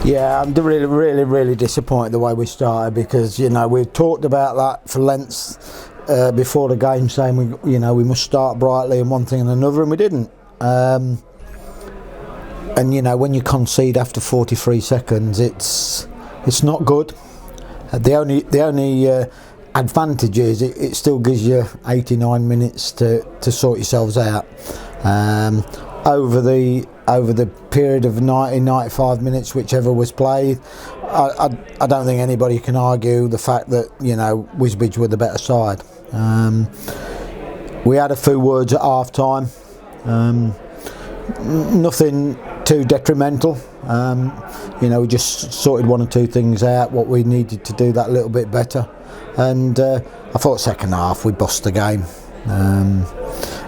Yeah, I'm really disappointed the way we started, because we've talked about that for lengths before the game, saying we must start brightly and one thing and another, and we didn't. And when you concede after 43 seconds, it's not good. The only advantage is it still gives you 89 minutes to sort yourselves out. Over the period of 95 minutes, whichever was played, I don't think anybody can argue the fact that Wisbech were the better side. We had a few words at half time, nothing too detrimental. We just sorted one or two things out, what we needed to do that little bit better, and I thought second half we bossed the game.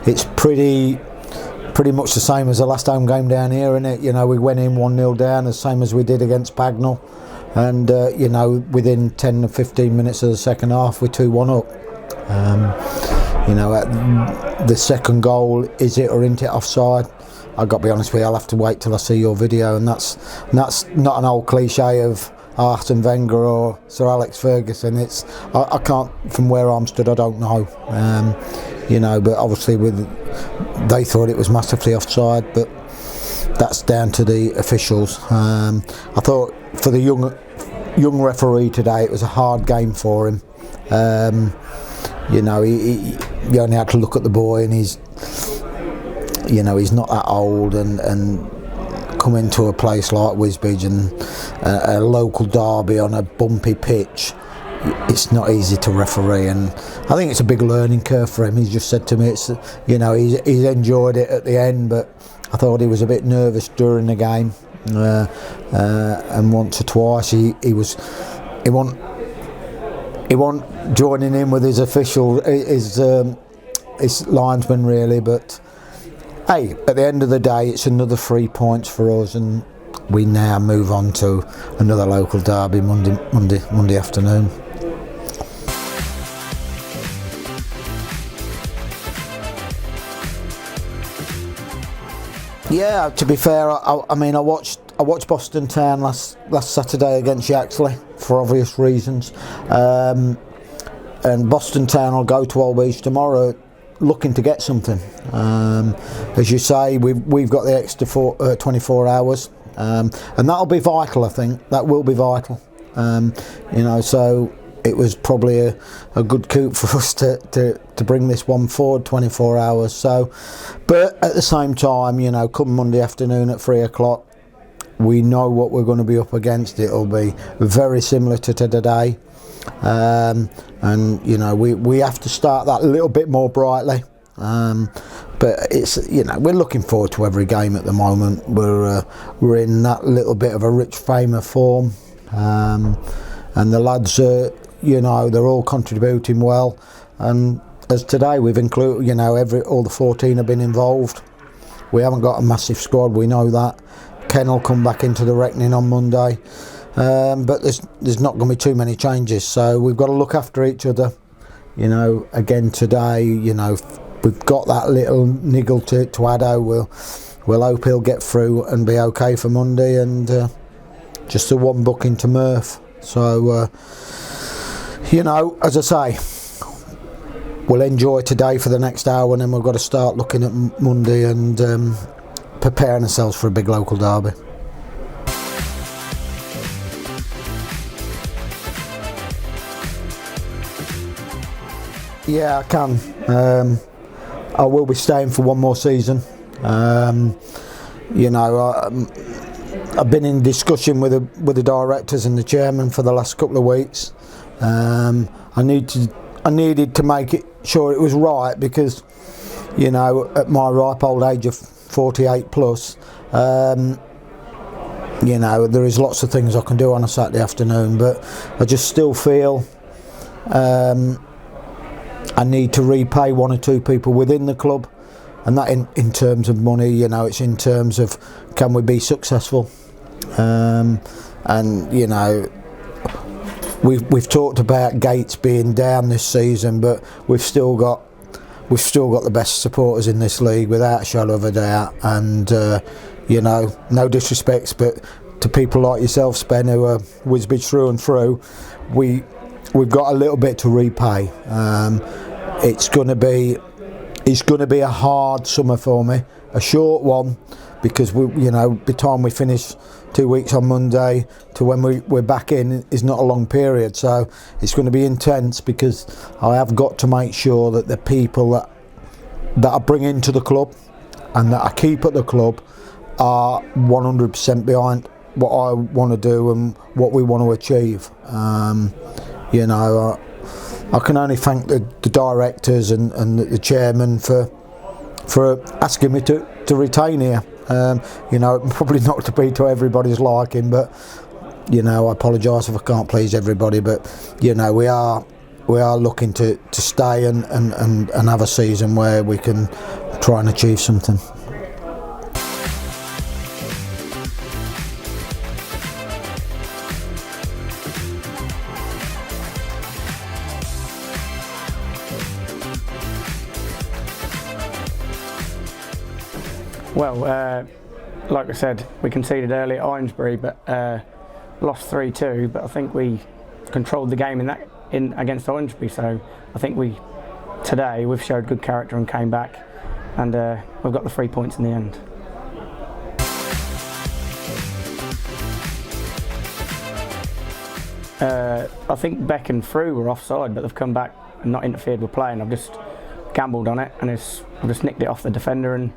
It's pretty much the same as the last home game down here, isn't it? We went in 1-0 down, the same as we did against Bagnall, and within 10 or 15 minutes of the second half we're 2-1 up. The second goal, is it or isn't it offside? I've got to be honest with you, I'll have to wait till I see your video, and that's not an old cliche of Arsene Wenger or Sir Alex Ferguson. I can't, from where I'm stood, I don't know. But obviously they thought it was massively offside, but that's down to the officials. I thought for the young referee today, it was a hard game for him. He only had to look at the boy, and he's not that old, and come into a place like Wisbech and a local derby on a bumpy pitch, it's not easy to referee, and I think it's a big learning curve for him. He's just said to me, he's enjoyed it at the end, but I thought he was a bit nervous during the game, and once or twice he wasn't joining in with his linesman really, but hey, at the end of the day, it's another 3 points for us, and we now move on to another local derby Monday afternoon. Yeah, to be fair, I watched Boston Town last Saturday against Yaxley for obvious reasons, and Boston Town will go to Holbeach tomorrow looking to get something. As you say, we've got the extra 24 hours, and that'll be vital. I think that will be vital. So it was probably a good coup for us to bring this one forward 24 hours. So, but at the same time, come Monday afternoon at 3 o'clock, we know what we're going to be up against. It'll be very similar to today. And we have to start that a little bit more brightly, but it's we're looking forward to every game at the moment. We're in that little bit of a rich frame of form, and the lads are they're all contributing well, and as today we've included all the 14 have been involved. We haven't got a massive squad, we know that. Ken will come back into the reckoning on Monday. But there's not going to be too many changes, so we've got to look after each other. Again today, we've got that little niggle to Addo. We'll hope he'll get through and be okay for Monday, and just the one booking to Murph. So, as I say, we'll enjoy today for the next hour, and then we've got to start looking at Monday and preparing ourselves for a big local derby. Yeah, I can. I will be staying for one more season. I've been in discussion with the directors and the chairman for the last couple of weeks. I needed to make it sure it was right, because at my ripe old age of 48 plus, there is lots of things I can do on a Saturday afternoon, but I just still feel I need to repay one or two people within the club, and that in terms of money, it's in terms of can we be successful, and we've talked about Gates being down this season, but we've still got the best supporters in this league without a shadow of a doubt, and no disrespects, but to people like yourself, Spen, who are Wisbech through and through, we've got a little bit to repay. It's going to be a hard summer for me, a short one, because by the time we finish 2 weeks on Monday to when we're back in is not a long period. So it's going to be intense, because I have got to make sure that the people that I bring into the club and that I keep at the club are 100% behind what I want to do and what we want to achieve. I can only thank the directors and the chairman for asking me to retain here. Probably not to be to everybody's liking, but I apologise if I can't please everybody. But we are looking to stay and have a season where we can try and achieve something. Well, like I said, we conceded early at Orangebury, but lost 3-2. But I think we controlled the game in against Orangebury. So I think today we've showed good character and came back, and we've got the 3 points in the end. I think Beck and Frew were offside, but they've come back and not interfered with play, and I've just gambled on it, and I've just nicked it off the defender and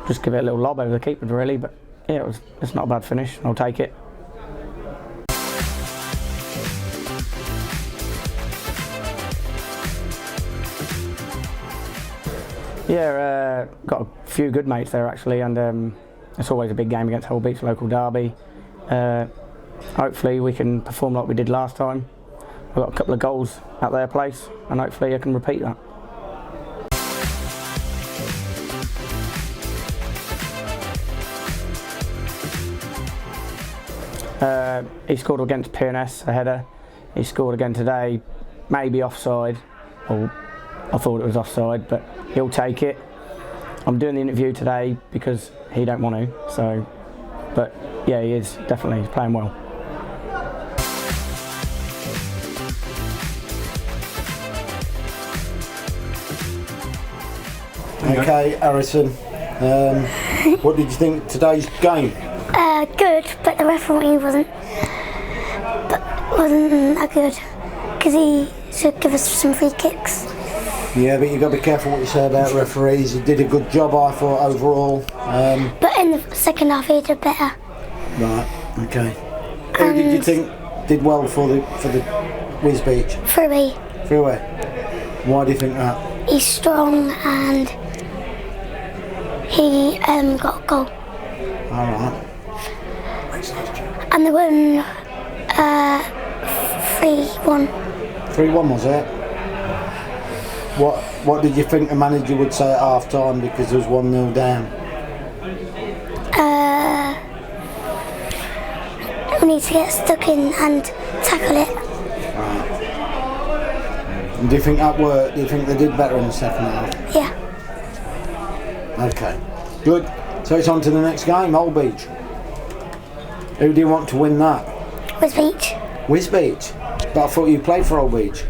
just give it a little lob over the keeper, really. But yeah, it's not a bad finish. I'll take it. Yeah, got a few good mates there actually, and it's always a big game against Holbeach, local derby. Hopefully we can perform like we did last time. I've got a couple of goals at their place, and hopefully I can repeat that. He scored against PNS, a header. He scored again today, maybe offside, or I thought it was offside, but he'll take it. I'm doing the interview today because he don't want to, so, but yeah, he is definitely playing well. Okay, Harrison, what did you think of today's game? Good, but the referee wasn't that good, because he should give us some free kicks. Yeah, but you've got to be careful what you say about referees. He did a good job, I thought, overall. But in the second half he did better. Right, okay. Who did you think did well for the Wisbech? Frewy. Frewy. Why do you think that? He's strong and he got a goal. Alright. And they won 3-1. 3-1 was it? What did you think the manager would say at half time because there was 1-0 down? We need to get stuck in and tackle it. Right. And do you think that worked? Do you think they did better in the second half? Yeah. Okay, good. So it's on to the next game, Holbeach. Who do you want to win that? Wisbech. Wisbech? But I thought you played for Holbeach.